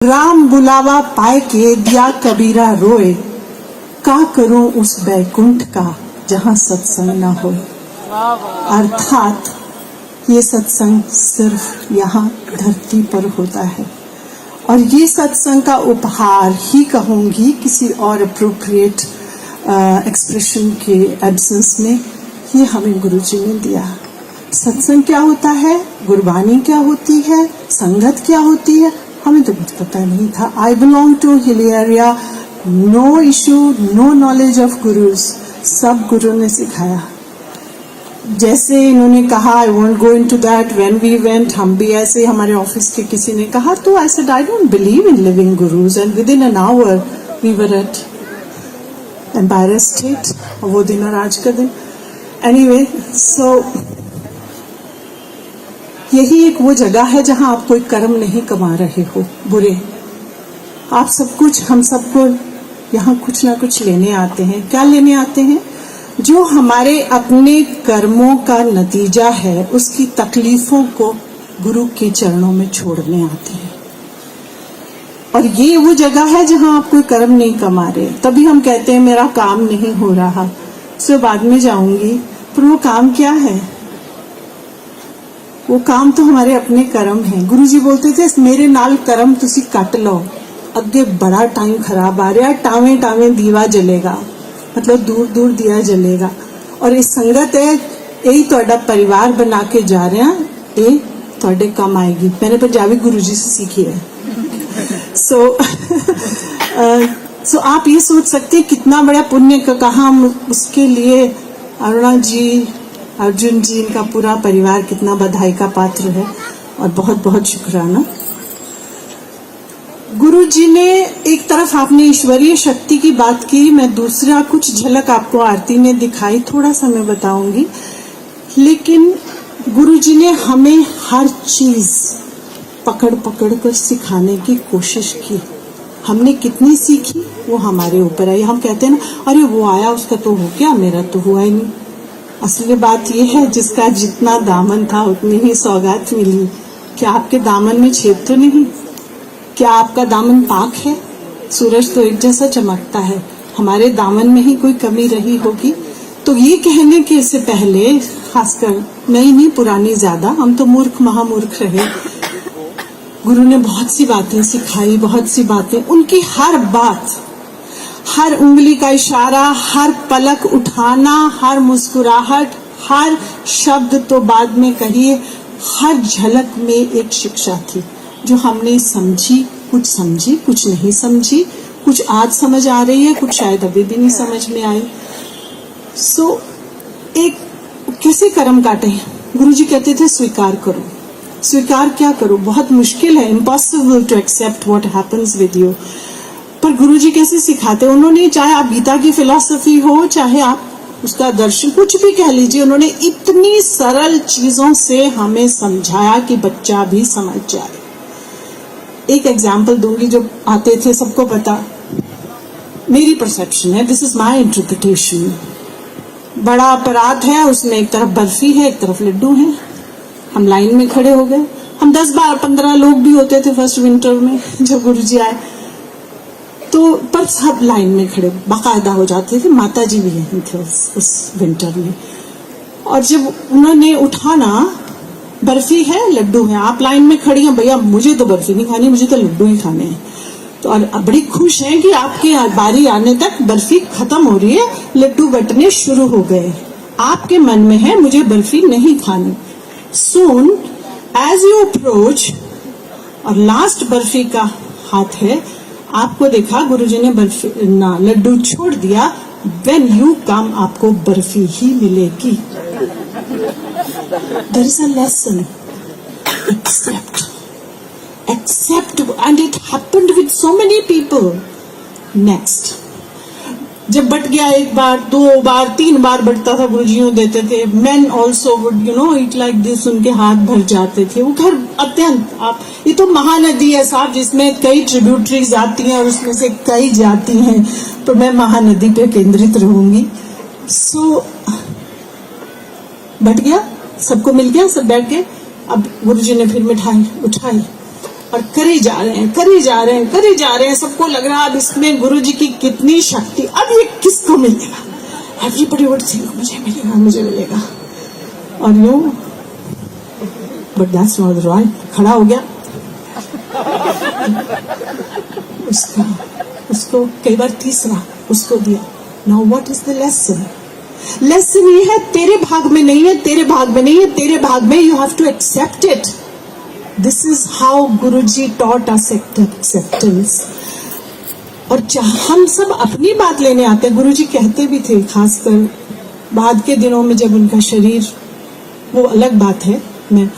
राम बुलावा पाए के दिया कबीरा रोए, का करूं उस बैकुंठ का जहां सत्संग न हो। अर्थात ये सत्संग सिर्फ यहाँ धरती पर होता है और ये सत्संग का उपहार ही कहूंगी, किसी और अप्रोप्रिएट एक्सप्रेशन के एब्सेंस में ये हमें गुरुजी ने दिया। सत्संग क्या होता है, गुरबानी क्या होती है, संगत क्या होती है, हमें तो कुछ पता नहीं था। I belong to hill area, no issue, no knowledge of gurus, सब गुरु ने सिखाया। जैसे इन्होंने कहा, I won't go into that, when we went, हम भी ऐसे, हमारे ऑफिस के किसी ने कहा तो I said I don't believe in living gurus, and within an hour we were at Empire State, वो दिन और आज का दिन। एनीवे, सो यही एक वो जगह है जहां आप कोई कर्म नहीं कमा रहे हो बुरे, आप सब कुछ, हम सबको यहाँ कुछ ना कुछ लेने आते हैं। क्या लेने आते हैं? जो हमारे अपने कर्मों का नतीजा है, उसकी तकलीफों को गुरु के चरणों में छोड़ने आते हैं। और ये वो जगह है जहां आप कोई कर्म नहीं कमा रहे। तभी हम कहते हैं मेरा काम नहीं हो रहा, सो बाद में जाऊंगी, पर वो काम क्या है? वो काम तो हमारे अपने कर्म हैं। गुरुजी बोलते थे मेरे नाल कर्म तुसी कट लो, अगे बड़ा टाइम खराब आ रहा, टावे टावे दीवा जलेगा, मतलब दूर दूर दिया जलेगा। और ये संगत है, यही तुहाडा परिवार बना के जा रहे हैं, ये तुहाडे काम आएगी। मैंने पंजाबी गुरुजी से सीखी है। सो आप ये सोच सकते हैं कितना बड़ा पुण्य का कहा हम उसके लिए। अरुणा जी, अर्जुन जी, इनका पूरा परिवार कितना बधाई का पात्र है और बहुत बहुत शुक्राना। गुरु जी ने एक तरफ आपने ईश्वरीय शक्ति की बात की, मैं दूसरा कुछ झलक आपको आरती ने दिखाई, थोड़ा सा मैं बताऊंगी। लेकिन गुरु जी ने हमें हर चीज पकड़ पकड़ कर सिखाने की कोशिश की। हमने कितनी सीखी वो हमारे ऊपर है। हम कहते हैं ना, अरे वो आया उसका तो हो गया, मेरा तो हुआ ही नहीं। असली बात यह है, जिसका जितना दामन था उतनी ही सौगात मिली। क्या आपके दामन में छेद तो नहीं? क्या आपका दामन पाक है? सूरज तो एक जैसा चमकता है, हमारे दामन में ही कोई कमी रही होगी। तो ये कहने के से पहले, खासकर नई नहीं पुरानी ज्यादा, हम तो मूर्ख महामूर्ख रहे। गुरु ने बहुत सी बातें सिखाई, बहुत सी बातें, उनकी हर बात, हर उंगली का इशारा, हर पलक उठाना, हर मुस्कुराहट, हर शब्द तो बाद में कहिए, हर झलक में एक शिक्षा थी जो हमने समझी, कुछ नहीं समझी, कुछ आज समझ आ रही है, कुछ शायद अभी भी नहीं समझ में आई। एक कैसे कर्म काटे? गुरुजी कहते थे स्वीकार करो। स्वीकार क्या करो? बहुत मुश्किल है, impossible to accept what happens with you. पर गुरुजी कैसे सिखाते? उन्होंने, चाहे आप गीता की फिलॉसफी हो, चाहे आप उसका दर्शन, कुछ भी कह लीजिए, उन्होंने इतनी सरल चीजों से हमें समझाया कि बच्चा भी समझ जाए। एक एग्जाम्पल दूंगी, जो आते थे सबको पता, मेरी परसेप्शन है, दिस इज माय इंटरप्रिटेशन। बड़ा अपराध है, उसमें एक तरफ बर्फी है, एक तरफ लड्डू है। हम लाइन में खड़े हो गए, हम 10, 12, 15 लोग भी होते थे फर्स्ट विंटर में जब गुरुजी आए तो, पर सब लाइन में खड़े बाकायदा हो जाते थे। माता जी भी यहीं थे उस विंटर में। और जब उन्होंने उठाना, बर्फी है, लड्डू है, आप लाइन में खड़ी हैं, भैया मुझे तो बर्फी नहीं खानी, मुझे तो लड्डू ही खाने हैं। तो और बड़ी खुश हैं कि आपके बारी आने तक बर्फी खत्म हो रही है, लड्डू बंटने शुरू हो गए। आपके मन में है मुझे बर्फी नहीं खानी। सून एज यू अप्रोच, और लास्ट बर्फी का हाथ है, आपको देखा गुरुजी ने बर्फी ना लड्डू छोड़ दिया। व्हेन यू कम, आपको बर्फी ही मिलेगी। There is a lesson, accept, and it happened with so many people. Next, जब बट गया, एक बार, 2 बार, 3 बार बटता था, गुरुजियों देते थे। Main also would eat like this, उनके हाथ भर जाते थे। वो घर अत्यंत, आप, ये तो महानदी है साहब, जिसमें कई ट्रिब्यूटरीज आती हैं और उसमें से कई जाती हैं, तो मैं महानदी पे केंद्रित रहूंगी। बट गया, सबको मिल गया, सब बैठ गए। अब गुरुजी ने फिर मिठाई उठाई, और करे जा रहे हैं। सबको लग रहा है अब इसमें गुरुजी की कितनी शक्ति, अब ये किसको मिलेगा? एवरीबॉडी वुड थिंक मुझे मिलेगा। और यूं, बट दैट्स नॉट राइट। खड़ा हो गया, उसको कई बार तीसरा उसको दिया। Now what is the lesson? Lesson ये है, तेरे भाग में नहीं है, तेरे भाग में you have to accept it. This is how Guruji taught us acceptance. और हम सब अपनी बात लेने आते हैं। गुरुजी कहते भी थे, खासकर बाद के दिनों में जब उनका शरीर, वो अलग बात है, मैं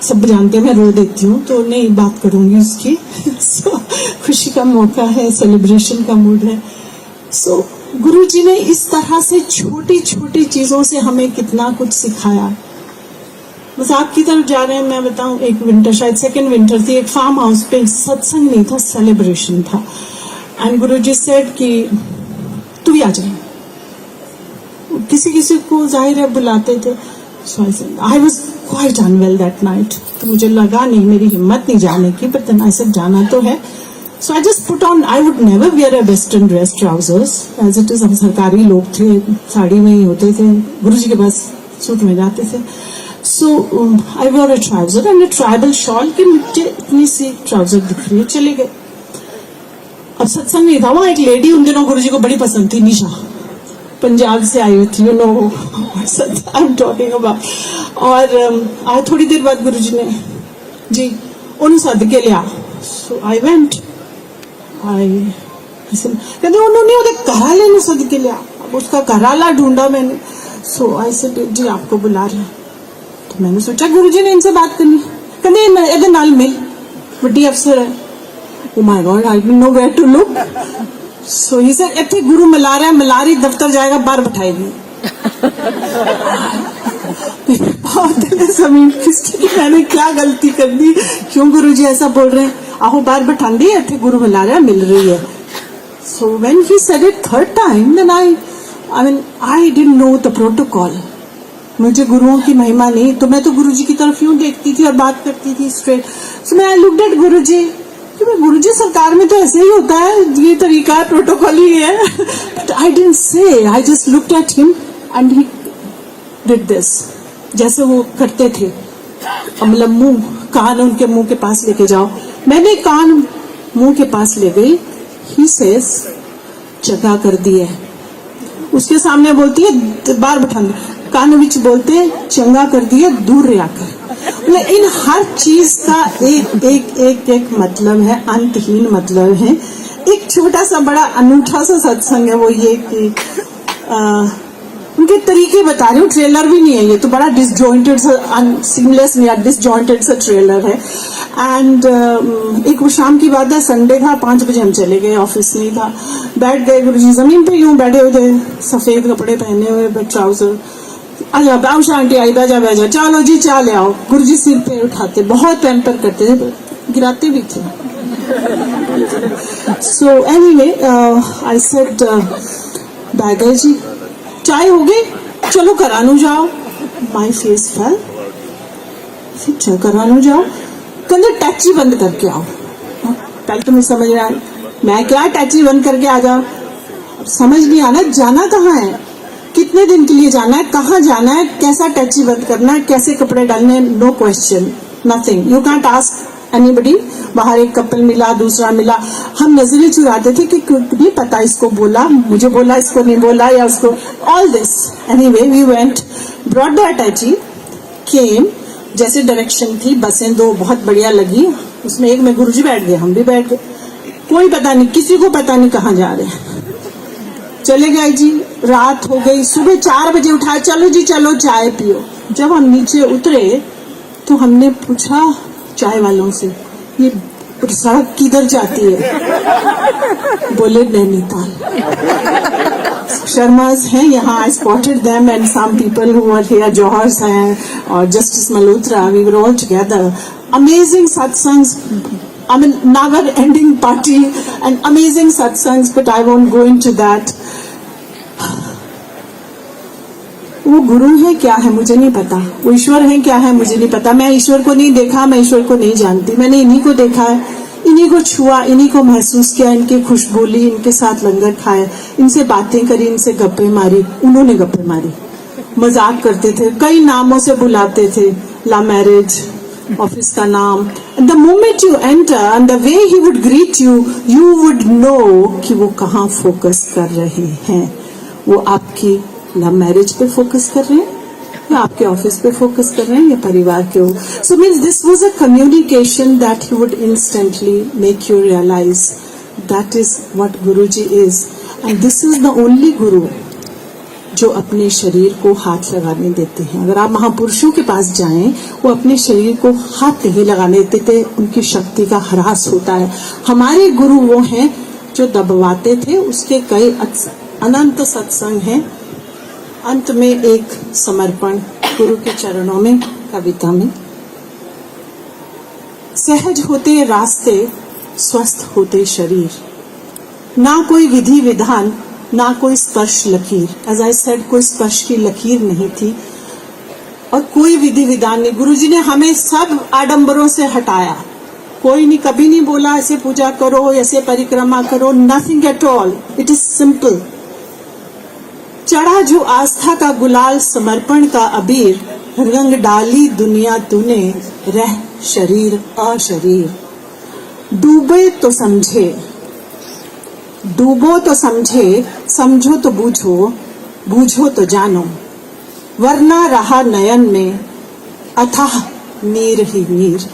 सब जानते हैं मैं रो देती हूँ तो नहीं बात करूंगी उसकी। so, खुशी का मौका है, सेलिब्रेशन का मूड है। सो गुरुजी ने इस तरह से छोटी छोटी चीजों से हमें कितना कुछ सिखाया। बस आपकी तरफ जा रहे हैं, मैं बताऊं, एक विंटर, शायद सेकेंड विंटर थी, एक फार्म हाउस पे सत्संग नहीं था, सेलिब्रेशन था। एंड गुरुजी सेड कि तू भी आ जाए। किसी को जाहिर है बुलाते थे। So I was quite unwell that night, तो मुझे लगा नहीं, मेरी हिम्मत नहीं जाने की, बट देन आई सेड जाना तो है। So I just put on, I would never wear a western dress, trousers, as it is. हम सरकारी लोग थे, साड़ी में ही होते थे, गुरुजी के पास सूट में जाते थे। So I wore a trouser and a tribal shawl, कि मुझे इतनी सी ट्राउजर दिख रही है, चले गए। अब सत्संग नहीं था, वहां एक लेडी उन दिनों गुरुजी को बड़ी पसंद थी, निशा, पंजाब से आई हुई थी, you know I am talking about. और आज थोड़ी देर बाद गुरुजी ने जी उन्हें सद के लिया। सो आई वेंट, कहते उन्होंने घराले ने सद के लिया। अब उसका घराला ढूंढा मैंने। सो आई सेड जी आपको बुला रहे हैं। तो मैंने सोचा गुरुजी ने इनसे बात करनी, कहते एदे नाल मिल, बड़ी अफसर है। Oh my God, I didn't know where to look. So he said, इतने गुरु मिला रहा है, मलारी दफ्तर जाएगा, बाहर बैठाएगी। जमीन खिसकी, मैंने क्या गलती कर दी, क्यों गुरुजी ऐसा बोल रहे हैं? आहो बाहर बैठा दी, इतने गुरु मिला रहा है, मिल रही है। So when he said it third time, then I didn't know the protocol. मुझे गुरुओं की महिमा नहीं, तो मैं तो गुरुजी की तरफ यूं देखती थी और बात करती थी straight. So I looked at गुरुजी, गुरुजी सरकार में तो ऐसे ही होता है, ये तरीका है, प्रोटोकॉल ही है। But I didn't say, I just looked at him and he did this, जैसे वो करते थे। मतलब मुंह, कान उनके मुंह के पास लेके जाओ। मैंने कान मुंह के पास ले गई। ही सेज जगह कर दी है, उसके सामने बोलती है बार बैठा, कान विच बोलते चंगा कर दिया, दूर रहा कर। इन हर चीज का एक मतलब है, अंतहीन मतलब है। एक छोटा सा बड़ा अनूठा सा सत्संग है, वो ये कि उनके तरीके बता रही हूँ, ट्रेलर भी नहीं है ये तो, बड़ा डिसजॉइंटेड सा, सीमलेस या डिसजॉइंटेड सा ट्रेलर है। एंड एक वो शाम की बात है, संडे था, 5 बजे हम चले गए, ऑफिस नहीं था, बैठ गए गुरुजी जमीन पे यूं बैठे हुए थे, सफेद कपड़े पहने हुए, ट्राउजर। अच्छा बाबू आंटी आई, बैजा बैजा, चलो जी चाय ले आओ। गुरुजी सिर पे उठाते, बहुत पैम्पर करते थे, गिराते भी थे। सो एनीवे आई सेड बैगर जी चाय हो गई, चलो करानू जाओ। माई फेस फेल, चलो करानू जाओ। कहते टैक्सी बंद करके आओ। पहले तो मैं समझ रहा है, मैं क्या टैक्सी बंद करके आ जाओ, समझ नहीं आना जाना कहाँ है, कितने दिन के लिए जाना है, कहाँ जाना है, कैसा टैक्सी बंद करना है, कैसे कपड़े डालने, no question, nothing, you can't ask anybody. बाहर एक कपल मिला, दूसरा मिला, हम नजरें चुराते थे कि नहीं पता इसको बोला, मुझे बोला, इसको नहीं बोला, या उसको, all this. Anyway we went, brought the attache, came, जैसे डायरेक्शन थी, बसें 2 बहुत बढ़िया लगी, उसमें एक में गुरुजी बैठ गए, हम भी बैठ गए, कोई पता नहीं, किसी को पता नहीं कहाँ जा रहे हैं। चले गए जी, रात हो गई, सुबह 4 बजे उठाए, चलो जी चलो चाय पियो। जब हम नीचे उतरे तो हमने पूछा चाय वालों से, ये सड़क किधर जाती है? बोले नैनीताल। शर्माज हैं यहाँ, I spotted them and some people who are here, Johars हैं और justice Malhotra, we were all together. Amazing satsangs, I mean, never-ending party and amazing satsangs, but I won't go into that. वो गुरु है क्या है मुझे नहीं पता, वो ईश्वर है क्या है मुझे नहीं पता, मैं ईश्वर को नहीं देखा, मैं ईश्वर को नहीं जानती, मैंने इन्हीं को देखा है, इन्हीं को छुआ, इन्हीं को महसूस किया, इनकी खुशबू ली, इनके साथ लंगर खाया, इनसे बातें करी, इनसे गप्पे मारी, उन्होंने गप्पे मारी, मजाक करते थे, कई नामों से बुलाते थे, ला मैरिज, ऑफिस का नाम, the moment you enter and the way he would greet you, you would know कि वो कहाँ फोकस कर रहे हैं, वो आपकी लव मैरिज पे फोकस कर रहे हैं या आपके ऑफिस पे फोकस कर रहे हैं या परिवार के हो. So means this was a communication that he would instantly make you realise that is what Guruji is, and this is the only guru जो अपने शरीर को हाथ लगाने देते हैं. अगर आप महापुरुषों के पास जाएं, वो अपने शरीर को हाथ नहीं लगाने देते, उनकी शक्ति का ह्रास होता है. हमारे गुरु वो हैं जो दबवाते थे, उसके कई अनंत सत्संग हैं. अंत में एक समर्पण गुरु के चरणों में, कविता में. सहज होते रास्ते, स्वस्थ होते शरीर, ना कोई विधि विधान, ना कोई स्पर्श लकीर. एज आई सेड, कोई स्पर्श की लकीर नहीं थी और कोई विधि विधान नहीं. गुरुजी ने हमें सब आडंबरों से हटाया. कोई नहीं, कभी नहीं बोला ऐसे पूजा करो, ऐसे परिक्रमा करो, nothing at all. It is simple. चढ़ा जो आस्था का गुलाल, समर्पण का अबीर, रंग डाली दुनिया तूने, रह शरीर अशरीर. डूबे तो समझे, डूबो तो समझे, समझो तो बूझो, बूझो तो जानो, वरना रहा नयन में अथाह नीर ही नीर.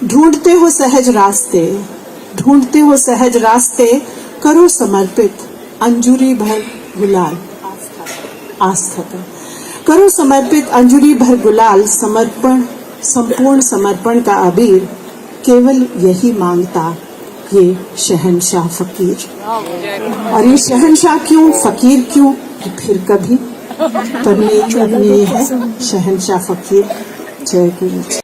ढूंढते हो सहज रास्ते, ढूंढते हो सहज रास्ते, करो समर्पित अंजुरी भर गुलाल, आस्था का करो समर्पित अंजुरी भर गुलाल. समर्पण, संपूर्ण समर्पण का अबीर, केवल यही मांगता ये शहंशाह फकीर. और ये शहंशाह क्यों, फकीर क्यों, फिर कभी परमेश्वर ने है शहंशाह फकीर. जय गुरु.